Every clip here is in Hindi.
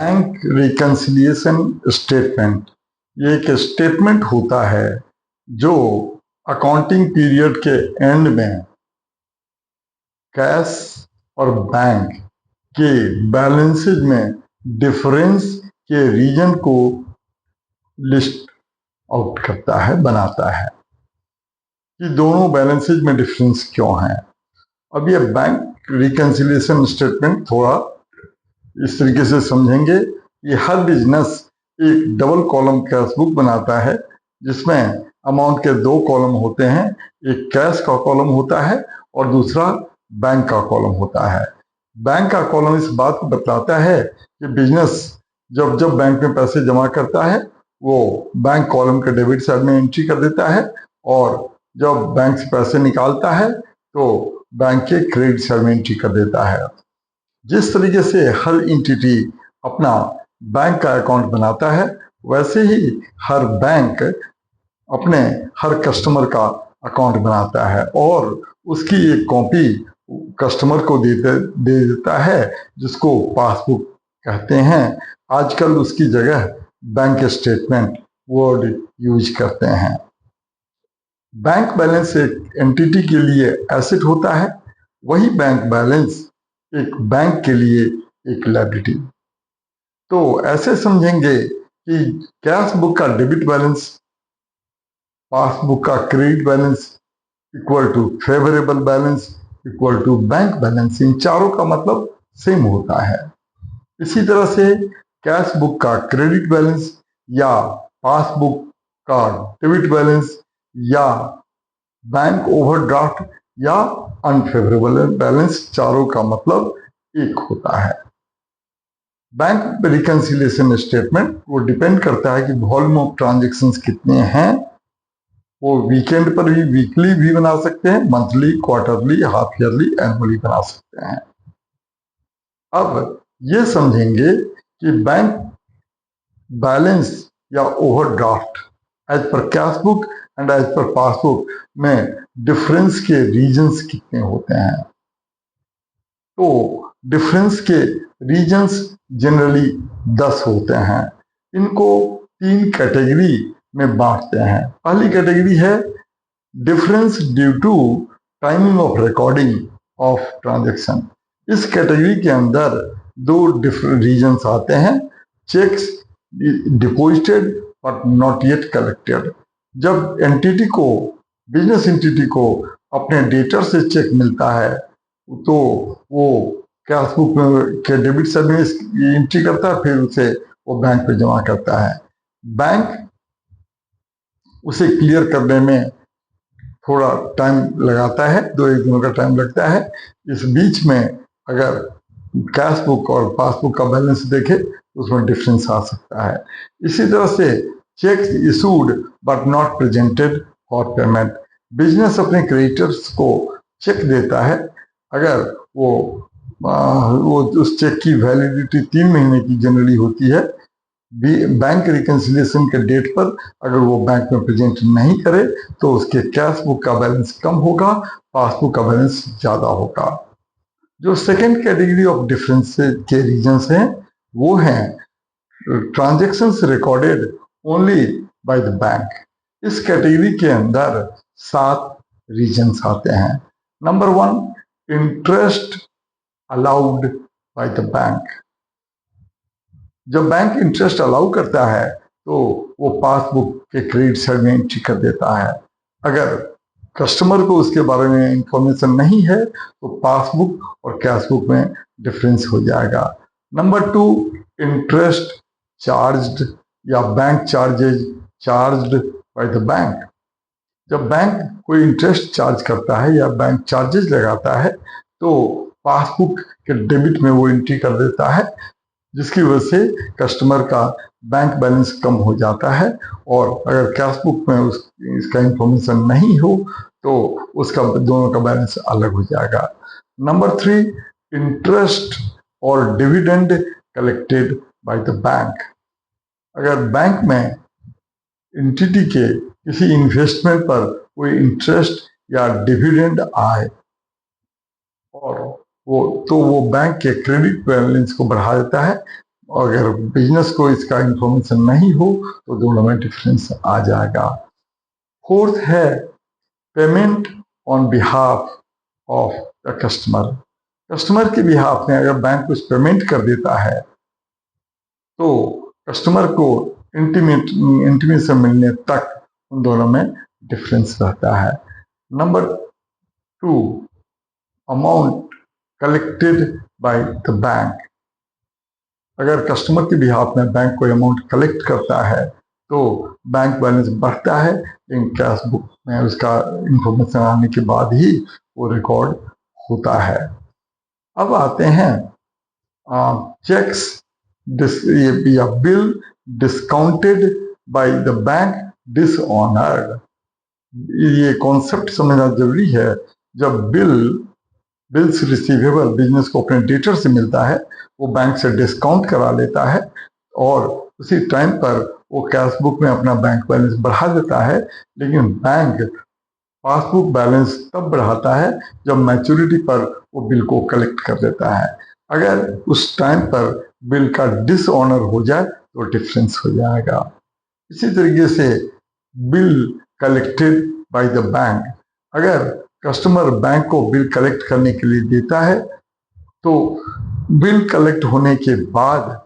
बैंक रिकन्सिलिएशन स्टेटमेंट, ये एक स्टेटमेंट होता है जो अकाउंटिंग पीरियड के एंड में कैश और बैंक के बैलेंसेज में डिफरेंस के रीजन को लिस्ट आउट करता है, बनाता है कि दोनों बैलेंसेज में डिफरेंस क्यों है। अब ये बैंक रिकन्सिलिएशन स्टेटमेंट थोड़ा इस तरीके से समझेंगे कि हर बिजनेस एक डबल कॉलम कैश बुक बनाता है जिसमें अमाउंट के दो कॉलम होते हैं, एक कैश का कॉलम होता है और दूसरा बैंक का कॉलम होता है। बैंक का कॉलम इस बात को बताता है कि बिजनेस जब जब बैंक में पैसे जमा करता है वो बैंक कॉलम के डेबिट साइड में एंट्री कर देता है, और जब बैंक से पैसे निकालता है तो बैंक के क्रेडिट साइड में एंट्री कर देता है। जिस तरीके से हर एंटिटी अपना बैंक का अकाउंट बनाता है, वैसे ही हर बैंक अपने हर कस्टमर का अकाउंट बनाता है और उसकी एक कॉपी कस्टमर को दे देता है, जिसको पासबुक कहते हैं। आजकल उसकी जगह बैंक स्टेटमेंट वर्ड यूज करते हैं। बैंक बैलेंस एक एंटिटी के लिए एसेट होता है, वही बैंक बैलेंस एक बैंक के लिए एक लायबिलिटी। तो ऐसे समझेंगे कि कैश बुक का डेबिट बैलेंस, पासबुक का credit balance equal to favourable balance equal to bank balance. इन चारों का मतलब सेम होता है। इसी तरह से कैश बुक का क्रेडिट बैलेंस या पासबुक का डेबिट बैलेंस या बैंक ओवरड्राफ्ट या अनफेवरेबल बैलेंस, चारों का मतलब एक होता है। बैंक रिकन्सिलिएशन स्टेटमेंट वो डिपेंड करता है कि वॉल्यूम ऑफ ट्रांजैक्शंस कितने हैं। वो वीकेंड पर भी, वीकली भी बना सकते हैं, monthly, quarterly, half yearly, annually बना सकते हैं। अब ये समझेंगे कि बैंक बैलेंस या overdraft as per cash book and as per passbook में डिफरेंस के रीजन्स कितने होते हैं। तो डिफरेंस के रीजन्स जनरली 10 होते हैं। इनको 3 कैटेगरी में बांटते हैं। पहली कैटेगरी है difference due to timing of recording of transaction. इस कैटेगरी के अंदर 2 डिफरेंट रीजन्स आते हैं। Cheques deposited but not yet collected. जब एंटिटी को, बिजनेस एंटिटी को अपने डेटर से चेक मिलता है तो वो कैश बुक के डेबिट साइड में एंट्री करता है, फिर उसे वो बैंक पे जमा करता है। बैंक उसे क्लियर करने में थोड़ा टाइम लगाता है, 2-1 दिनों का टाइम लगता है। इस बीच में अगर कैश बुक और पासबुक का बैलेंस देखे तो उसमें डिफरेंस आ सकता है। इसी तरह से cheques issued but not presented for payment. Business अपने क्रेडिटर्स को चेक देता है, अगर वो उस चेक की वैलिडिटी 3 महीने की जनरली होती है। बैंक रिकन्सिलिएशन के डेट पर अगर वो बैंक में प्रेजेंट नहीं करे तो उसके कैश बुक का बैलेंस कम होगा, पासबुक का बैलेंस ज्यादा होगा। जो सेकेंड कैटेगरी ऑफ डिफरेंस के रीजन्स हैं वो हैं transactions recorded only by the bank. इस कैटेगरी के अंदर 7 रीजन्स आते हैं। Number 1, interest allowed by the bank. जब बैंक इंटरेस्ट अलाउ करता है तो वो पासबुक के क्रेडिट साइड में एंट्री कर देता है। अगर कस्टमर को उसके बारे में इंफॉर्मेशन नहीं है तो पासबुक और कैश बुक में डिफरेंस हो जाएगा। नंबर 2, इंटरेस्ट चार्ज्ड या bank charges charged by the bank. जब बैंक कोई इंटरेस्ट चार्ज करता है या बैंक चार्जेस लगाता है तो पासबुक के डेबिट में वो एंट्री कर देता है, जिसकी वजह से कस्टमर का बैंक बैलेंस कम हो जाता है। और अगर कैश बुक में इसका इंफॉर्मेशन नहीं हो तो उसका दोनों का बैलेंस अलग हो जाएगा। नंबर 3, इंटरेस्ट और dividend collected by the bank. अगर बैंक में एंटिटी के किसी इन्वेस्टमेंट पर कोई इंटरेस्ट या डिविडेंड आए और वो बैंक के क्रेडिट बैलेंस को बढ़ा देता है, अगर बिजनेस को इसका इंफॉर्मेशन नहीं हो तो दोनों में डिफरेंस आ जाएगा। फोर्थ है payment on behalf of the customer. Customer के बिहाफ में अगर बैंक कुछ पेमेंट कर देता है तो कस्टमर को इंटीमेशन मिलने तक उन दोनों में डिफरेंस रहता है। Number 2, amount collected by the bank. अगर कस्टमर के बिहाफ में बैंक कोई अमाउंट कलेक्ट करता है तो बैंक बैलेंस बढ़ता है, लेकिन कैश बुक में उसका इंफॉर्मेशन आने के बाद ही वो रिकॉर्ड होता है। अब आते हैं चेक्स या bill discounted by the bank dishonoured. ये कॉन्सेप्ट समझना जरूरी है। जब बिल्स रिसीवेबल बिजनेस को अपने डेटर से मिलता है, वो बैंक से डिस्काउंट करा लेता है और उसी टाइम पर वो कैश बुक में अपना बैंक बैलेंस बढ़ा देता है, लेकिन बैंक पासबुक बैलेंस तब बढ़ाता है जब मैच्योरिटी पर वो बिल को कलेक्ट कर देता है। अगर उस टाइम पर बिल का डिसऑनर हो जाए तो डिफरेंस हो जाएगा। इसी तरीके से bill collected by the bank, अगर कस्टमर बैंक को बिल कलेक्ट करने के लिए देता है तो बिल कलेक्ट होने के बाद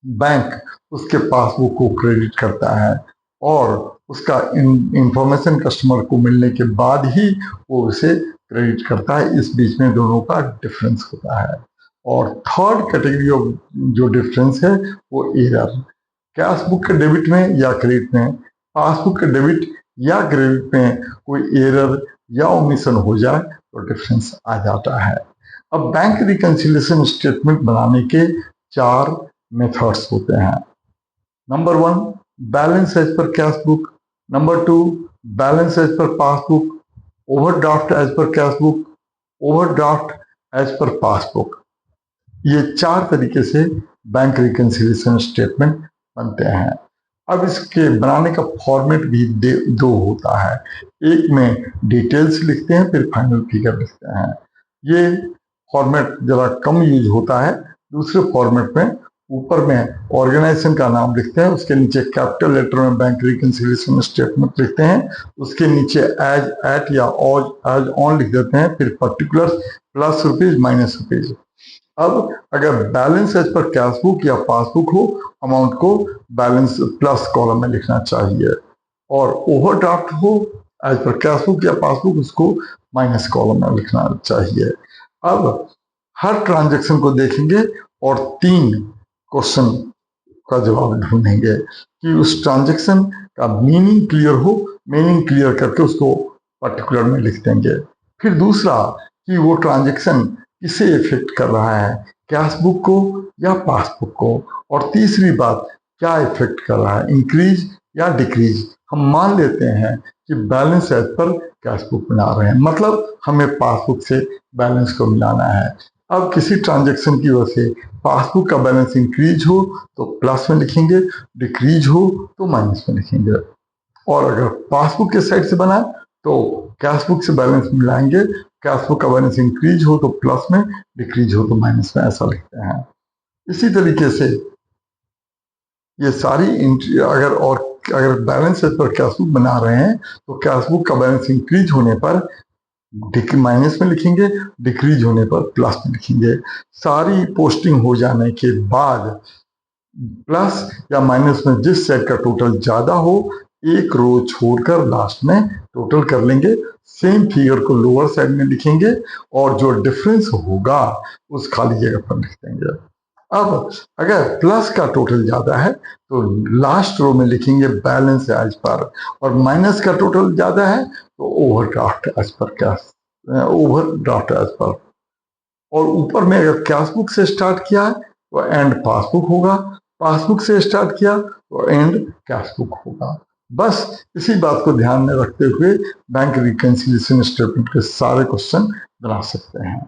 बैंक उसके पासबुक को क्रेडिट करता है और उसका इंफॉर्मेशन कस्टमर को मिलने के बाद ही वो उसे क्रेडिट करता है। इस बीच में दोनों का डिफरेंस होता है। और थर्ड कैटेगरी ऑफ जो डिफरेंस है वो एरर। कैश बुक के डेबिट में या क्रेडिट में, पासबुक के डेबिट या क्रेडिट में कोई एरर या ओमिशन हो जाए तो डिफरेंस आ जाता है। अब बैंक रिकंसिलिएशन स्टेटमेंट बनाने के 4 मेथड्स होते हैं। Number 1, balance as per cash book. Number 2, balance as per passbook. Overdraft as per cash book, overdraft as per passbook. ये 4 तरीके से बैंक रिकंसिलिएशन स्टेटमेंट बनते हैं। अब इसके बनाने का फॉर्मेट भी 2 होता है। एक में डिटेल्स लिखते हैं, फिर फाइनल फिगर लिखते हैं। ये फॉर्मेट जरा कम यूज होता है। दूसरे फॉर्मेट में ऊपर में ऑर्गेनाइजेशन का नाम लिखते हैं, उसके नीचे कैपिटल लेटर में बैंक रिकंसिलिएशन स्टेटमेंट लिखते हैं, उसके नीचे एज, एट या एज ऑन लिख देते हैं, फिर particulars, plus rupees, minus rupees. अब अगर balance as per cash book या पासबुक हो, अमाउंट को बैलेंस प्लस कॉलम में लिखना चाहिए, और ओवरड्राफ्ट हो एज पर कैश बुक या पासबुक, उसको माइनस कॉलम में लिखना चाहिए। अब हर ट्रांजैक्शन को देखेंगे और 3 क्वेश्चन का जवाब ढूंढेंगे कि उस ट्रांजैक्शन का मीनिंग क्लियर हो। मीनिंग क्लियर करके उसको पर्टिकुलर में लिख देंगे। फिर दूसरा कि वो ट्रांजैक्शन किसे इफेक्ट कर रहा है, कैश बुक को या पासबुक को। और तीसरी बात, क्या इफेक्ट कर रहा है, इंक्रीज या डिक्रीज। हम मान लेते हैं कि balance as per cash book मिला रहे हैं, मतलब हमें पासबुक से बैलेंस को मिलाना है। अब किसी ट्रांजैक्शन की वजह से पासबुक का बैलेंस इंक्रीज हो तो प्लस में लिखेंगे, डिक्रीज हो तो माइनस में लिखेंगे। और अगर पासबुक के साइड से बना तो कैश बुक से बैलेंस मिलाएंगे, कैश बुक का बैलेंस इंक्रीज हो तो प्लस में, डिक्रीज हो तो माइनस में, ऐसा लिखते हैं। इसी तरीके से ये सारी एंट्री अगर बैलेंस पर कैश बुक बना रहे हैं तो कैश बुक का बैलेंस इंक्रीज होने पर माइनस में लिखेंगे, डिक्रीज होने पर प्लस में लिखेंगे। सारी पोस्टिंग हो जाने के बाद प्लस या माइनस में जिस सेट का टोटल ज्यादा हो, एक रो छोड़कर लास्ट में टोटल कर लेंगे। सेम फिगर को लोअर साइड में लिखेंगे और जो डिफरेंस होगा उस खाली जगह पर लिख देंगे। अब अगर प्लस का टोटल ज्यादा है तो लास्ट रो में लिखेंगे बैलेंस एज पर, और माइनस का टोटल ज्यादा है तो overdraft as per, overdraft as per. और ऊपर में अगर कैश बुक से स्टार्ट किया है तो एंड पासबुक होगा, पासबुक से स्टार्ट किया तो एंड कैश बुक होगा। बस इसी बात को ध्यान में रखते हुए बैंक रिकंसिलिएशन स्टेटमेंट के सारे क्वेश्चन बना सकते हैं।